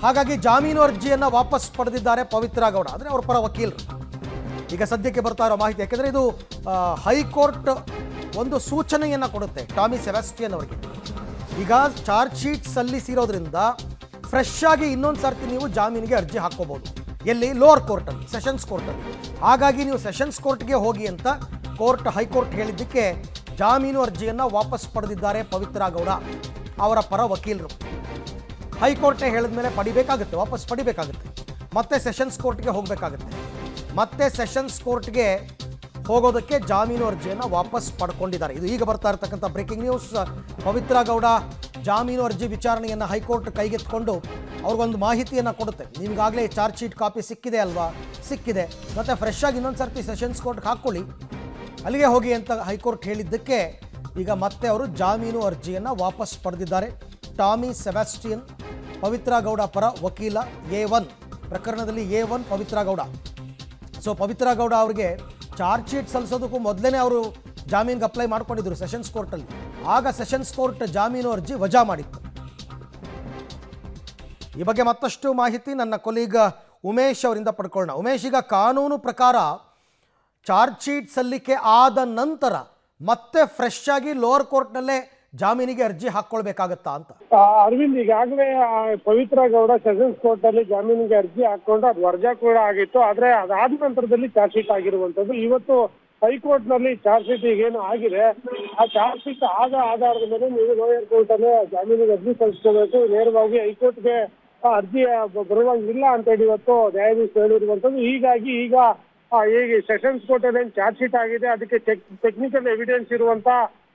ಹಾಗಾಗಿ ಜಾಮೀನು ಅರ್ಜಿಯನ್ನು ವಾಪಸ್ ಪಡೆದಿದ್ದಾರೆ ಪವಿತ್ರ ಗೌಡ, ಅಂದರೆ ಅವರ ಪರ ವಕೀಲರು. ಈಗ ಸದ್ಯಕ್ಕೆ ಬರ್ತಾ ಇರೋ ಮಾಹಿತಿ, ಯಾಕೆಂದರೆ ಇದು ಹೈಕೋರ್ಟ್ ಒಂದು ಸೂಚನೆಯನ್ನು ಕೊಡುತ್ತೆ ಟಾಮಿ ಸೆಬಾಸ್ಟಿಯನ್ ಅವರಿಗೆ. ಈಗ ಚಾರ್ಜ್ ಶೀಟ್ ಸಲ್ಲಿಸಿರೋದ್ರಿಂದ ಫ್ರೆಶ್ ಆಗಿ ಇನ್ನೊಂದು ಸರ್ತಿ ನೀವು ಜಾಮೀನಿಗೆ ಅರ್ಜಿ ಹಾಕ್ಕೋಬೋದು. ಎಲ್ಲಿ? ಲೋವರ್ ಕೋರ್ಟಲ್ಲಿ, ಸೆಷನ್ಸ್ ಕೋರ್ಟಲ್ಲಿ. ಹಾಗಾಗಿ ನೀವು ಸೆಷನ್ಸ್ ಕೋರ್ಟ್ಗೆ ಹೋಗಿ ಅಂತ ಹೈಕೋರ್ಟ್ ಹೇಳಿದ್ದಕ್ಕೆ ಜಾಮೀನು ಅರ್ಜಿಯನ್ನು ವಾಪಸ್ ಪಡೆದಿದ್ದಾರೆ ಪವಿತ್ರ ಗೌಡ, ಅವರ ಪರ ವಕೀಲರು. ಹೈಕೋರ್ಟೇ ಹೇಳಿದ ಮೇಲೆ ಪಡಿಬೇಕಾಗುತ್ತೆ, ವಾಪಸ್ ಪಡಿಬೇಕಾಗುತ್ತೆ. ಮತ್ತೆ ಸೆಷನ್ಸ್ ಕೋರ್ಟ್ಗೆ ಹೋಗಬೇಕಾಗುತ್ತೆ. ಮತ್ತೆ ಸೆಷನ್ಸ್ ಕೋರ್ಟ್ಗೆ ಹೋಗೋದಕ್ಕೆ ಜಾಮೀನು ಅರ್ಜಿಯನ್ನು ವಾಪಸ್ ಪಡ್ಕೊಂಡಿದ್ದಾರೆ. ಇದು ಈಗ ಬರ್ತಾ ಇರತಕ್ಕಂಥ ಬ್ರೇಕಿಂಗ್ ನ್ಯೂಸ್. ಪವಿತ್ರ ಗೌಡ ಜಾಮೀನು ಅರ್ಜಿ ವಿಚಾರಣೆಯನ್ನು ಹೈಕೋರ್ಟ್ ಕೈಗೆತ್ತಿಕೊಂಡು ಅವ್ರಿಗೊಂದು ಮಾಹಿತಿಯನ್ನು ಕೊಡುತ್ತೆ. ನಿಮಗಾಗಲೇ ಚಾರ್ಜ್ ಶೀಟ್ ಕಾಪಿ ಸಿಕ್ಕಿದೆ ಅಲ್ವಾ? ಸಿಕ್ಕಿದೆ, ಮತ್ತು ಫ್ರೆಶ್ ಆಗಿ ಇನ್ನೊಂದು ಸರ್ತಿ ಸೆಷನ್ಸ್ ಕೋರ್ಟ್ಗೆ ಹಾಕ್ಕೊಳ್ಳಿ, ಅಲ್ಲಿಗೆ ಹೋಗಿ ಅಂತ ಹೈಕೋರ್ಟ್ ಹೇಳಿದ್ದಕ್ಕೆ ಈಗ ಮತ್ತೆ ಅವರು ಜಾಮೀನು ಅರ್ಜಿಯನ್ನು ವಾಪಸ್ ಪಡೆದಿದ್ದಾರೆ. ಟಾಮಿ ಸೆಬಾಸ್ಟಿಯನ್ ಪವಿತ್ರ ಗೌಡ ಪರ ವಕೀಲ, A1 ಪ್ರಕರಣದಲ್ಲಿ A1 ಪವಿತ್ರ ಗೌಡ. ಸೊ ಪವಿತ್ರ ಗೌಡ ಅವರಿಗೆ ಚಾರ್ಜ್ ಶೀಟ್ ಸಲ್ಲಿಸೋದಕ್ಕೂ ಮೊದಲೇ ಅವರು ಜಾಮೀನಿಗೆ ಅಪ್ಲೈ ಮಾಡ್ಕೊಂಡಿದ್ರು ಸೆಷನ್ಸ್ ಕೋರ್ಟಲ್ಲಿ. ಆಗ ಸೆಷನ್ಸ್ ಕೋರ್ಟ್ ಜಾಮೀನು ಅರ್ಜಿ ವಜಾ ಮಾಡಿತ್ತು. ಈ ಬಗ್ಗೆ ಮತ್ತಷ್ಟು ಮಾಹಿತಿ ನನ್ನ ಕೊಲೀಗ ಉಮೇಶ್ ಅವರಿಂದ ಪಡ್ಕೊಳ್ಳೋಣ. ಉಮೇಶ್, ಈಗ ಕಾನೂನು ಪ್ರಕಾರ ಚಾರ್ಜ್ ಶೀಟ್ ಸಲ್ಲಿಕೆ ಆದ ನಂತರ ಮತ್ತೆ ಫ್ರೆಶ್ ಆಗಿ ಲೋವರ್ ಕೋರ್ಟ್ನಲ್ಲೇ ಜಾಮೀನಿಗೆ ಅರ್ಜಿ ಹಾಕ್ಕೊಳ್ಬೇಕಾಗತ್ತಾ ಅಂತ? ಅರವಿಂದ್, ಈಗಾಗಲೇ ಪವಿತ್ರ ಗೌಡ ಸೆಷನ್ಸ್ ಕೋರ್ಟ್ ಅಲ್ಲಿ ಜಾಮೀನಿಗೆ ಅರ್ಜಿ ಹಾಕೊಂಡು ಅದು ವಜಾ ಕೂಡ ಆಗಿತ್ತು. ಆದ್ರೆ ಅದಾದ ನಂತರದಲ್ಲಿ ಚಾರ್ಜ್ ಶೀಟ್ ಆಗಿರುವಂತದ್ದು. ಇವತ್ತು ಹೈಕೋರ್ಟ್ ನಲ್ಲಿ ಚಾರ್ಜ್ ಶೀಟ್ ಈಗೇನು ಆಗಿದೆ, ಆ ಚಾರ್ಜ್ ಶೀಟ್ ಆದ ಆಧಾರದ ಮೇಲೆ ನೀವು ಲೋಯರ್ ಕೋರ್ಟ್ ಅಲ್ಲೇ ಜಾಮೀನಿಗೆ ಅರ್ಜಿ ಸಲ್ಲಿಸಬೇಕು. ನೇರವಾಗಿ ಹೈಕೋರ್ಟ್ಗೆ ಅರ್ಜಿ ಬರುವಂಗಿಲ್ಲ ಅಂತ ಹೇಳಿ ಇವತ್ತು ನ್ಯಾಯಾಧೀಶ ಹೇಳಿರುವಂತದ್ದು. ಹೀಗಾಗಿ ಈಗ ಸೆಷನ್ಸ್ ಕೋರ್ಟ್ ಅಲ್ಲಿ ಚಾರ್ಜ್ ಶೀಟ್ ಆಗಿದೆ, ಅದಕ್ಕೆ ಟೆಕ್ನಿಕಲ್ ಎವಿಡೆನ್ಸ್ ಇರುವಂತ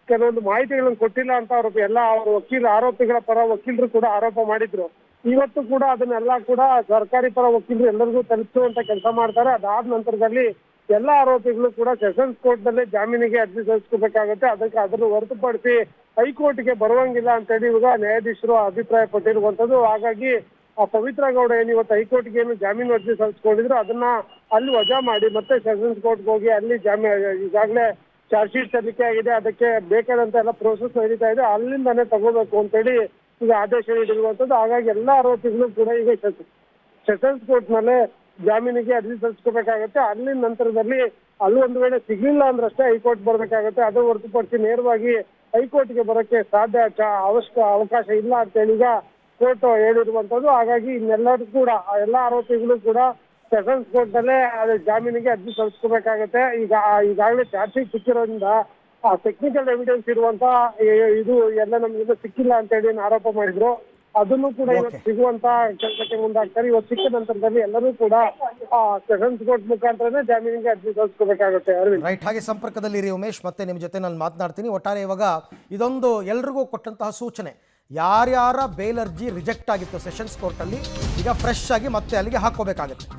ಕೆಲವೊಂದು ಮಾಹಿತಿಗಳನ್ನು ಕೊಟ್ಟಿಲ್ಲ ಅಂತ ಅವರ ಆರೋಪಿಗಳ ಪರ ವಕೀಲರು ಕೂಡ ಆರೋಪ ಮಾಡಿದ್ರು. ಇವತ್ತು ಕೂಡ ಅದನ್ನೆಲ್ಲ ಕೂಡ ಸರ್ಕಾರಿ ಪರ ವಕೀಲರು ಎಲ್ಲರಿಗೂ ತಲುಪಿಸುವಂತ ಕೆಲಸ ಮಾಡ್ತಾರೆ. ಅದಾದ ನಂತರದಲ್ಲಿ ಎಲ್ಲ ಆರೋಪಿಗಳು ಕೂಡ ಸೆಷನ್ಸ್ ಕೋರ್ಟ್ ನಲ್ಲಿ ಜಾಮೀನಿಗೆ ಅರ್ಜಿ ಸಲ್ಲಿಸಬೇಕಾಗುತ್ತೆ. ಅದನ್ನು ಹೊರತುಪಡಿಸಿ ಹೈಕೋರ್ಟ್ಗೆ ಬರುವಂಗಿಲ್ಲ ಅಂತ ಹೇಳಿ ಇವಾಗ ನ್ಯಾಯಾಧೀಶರು ಅಭಿಪ್ರಾಯ ಪಟ್ಟಿರುವಂತದ್ದು. ಹಾಗಾಗಿ ಆ ಪವಿತ್ರ ಗೌಡ ಏನು ಇವತ್ತು ಹೈಕೋರ್ಟ್ಗೆ ಏನು ಜಾಮೀನು ಅರ್ಜಿ ಸಲ್ಲಿಸ್ಕೊಂಡಿದ್ರು ಅದನ್ನ ಅಲ್ಲಿ ವಜಾ ಮಾಡಿ ಮತ್ತೆ ಸೆಷನ್ಸ್ ಕೋರ್ಟ್ಗೆ ಹೋಗಿ ಅಲ್ಲಿ ಈಗಾಗಲೇ ಚಾರ್ಜ್ ಶೀಟ್ ಸಲ್ಲಿಕೆ ಆಗಿದೆ, ಅದಕ್ಕೆ ಬೇಕಾದಂತ ಎಲ್ಲ ಪ್ರೋಸೆಸ್ ನಡೀತಾ ಇದೆ, ಅಲ್ಲಿಂದಾನೇ ತಗೋಬೇಕು ಅಂತ ಹೇಳಿ ಈಗ ಆದೇಶ ನೀಡಿರುವಂತದ್ದು. ಹಾಗಾಗಿ ಎಲ್ಲ ಆರೋಪಿಗಳು ಕೂಡ ಈಗ ಸೆಷನ್ಸ್ ಕೋರ್ಟ್ ನಲ್ಲೇ ಜಾಮೀನಿಗೆ ಅರ್ಜಿ ಸಲ್ಲಿಸ್ಕೋಬೇಕಾಗತ್ತೆ. ಅಲ್ಲಿ ನಂತರದಲ್ಲಿ ಅಲ್ಲಿ ಒಂದು ವೇಳೆ ಸಿಗ್ಲಿಲ್ಲ ಅಂದ್ರಷ್ಟೇ ಹೈಕೋರ್ಟ್ ಬರ್ಬೇಕಾಗತ್ತೆ. ಅದು ಹೊರತುಪಡಿಸಿ ನೇರವಾಗಿ ಹೈಕೋರ್ಟ್ಗೆ ಬರೋಕ್ಕೆ ಅವಕಾಶ ಇಲ್ಲ ಅಂತ ಹೇಳಿ ಈಗ ಕೋರ್ಟ್ ಹೇಳಿರುವಂತದ್ದು. ಹಾಗಾಗಿ ಇನ್ನೆಲ್ಲರೂ ಕೂಡ ಎಲ್ಲ ಆರೋಪಿಗಳು ಕೂಡ ಸೆಷನ್ಸ್ ಕೋರ್ಟ್ ನಲ್ಲೇ ಜಾಮೀನಿಗೆ ಅರ್ಜಿ ಸಲ್ಲಿಸ್ಕೋಬೇಕಾಗತ್ತೆ. ಈಗಾಗಲೇ ಚಾರ್ಜ್ ಶೀಟ್ ಸಿಕ್ಕಿರೋದ್ರಿಂದ ಟೆಕ್ನಿಕಲ್ ಎವಿಡೆನ್ಸ್ ಇರುವಂತ ಇದು ಎಲ್ಲ ನಮ್ಗೆ ಸಿಕ್ಕಿಲ್ಲ ಅಂತ ಹೇಳಿ ಆರೋಪ ಮಾಡಿದ್ರು. ಅದನ್ನು ಕೂಡ ಇವತ್ತು ಸಿಗುವಂತ ಕೆಲಸಕ್ಕೆ ಮುಂದಾಗ್ತಾರೆ. ಇವತ್ತು ಸಿಕ್ಕ ನಂತರದಲ್ಲಿ ಎಲ್ಲರೂ ಕೂಡ ಸೆಷನ್ಸ್ ಕೋರ್ಟ್ ಮುಖಾಂತರನೇ ಜಾಮೀನಿಗೆ ಅರ್ಜಿ ಸಲ್ಲಿಸ್ಕೋಬೇಕಾಗುತ್ತೆ. ಅರವಿಂದ್, ರೈಟ್, ಹಾಗೆ ಸಂಪರ್ಕದಲ್ಲಿ ಉಮೇಶ್, ಮತ್ತೆ ನಿಮ್ಮ ಜೊತೆ ನಾನು ಮಾತನಾಡ್ತೀನಿ. ಒಟ್ಟಾರೆ ಇವಾಗ ಇದೊಂದು ಎಲ್ರಿಗೂ ಕೊಟ್ಟಂತಹ ಸೂಚನೆ, ಯಾರ್ಯಾರ ಬೇಲ್ ಅರ್ಜಿ ರಿಜೆಕ್ಟ್ ಆಗಿತ್ತು ಸೆಷನ್ಸ್ ಕೋರ್ಟಲ್ಲಿ, ಈಗ ಫ್ರೆಶ್ ಆಗಿ ಮತ್ತೆ ಅಲ್ಲಿಗೆ ಹಾಕ್ಕೋಬೇಕಾಗುತ್ತೆ.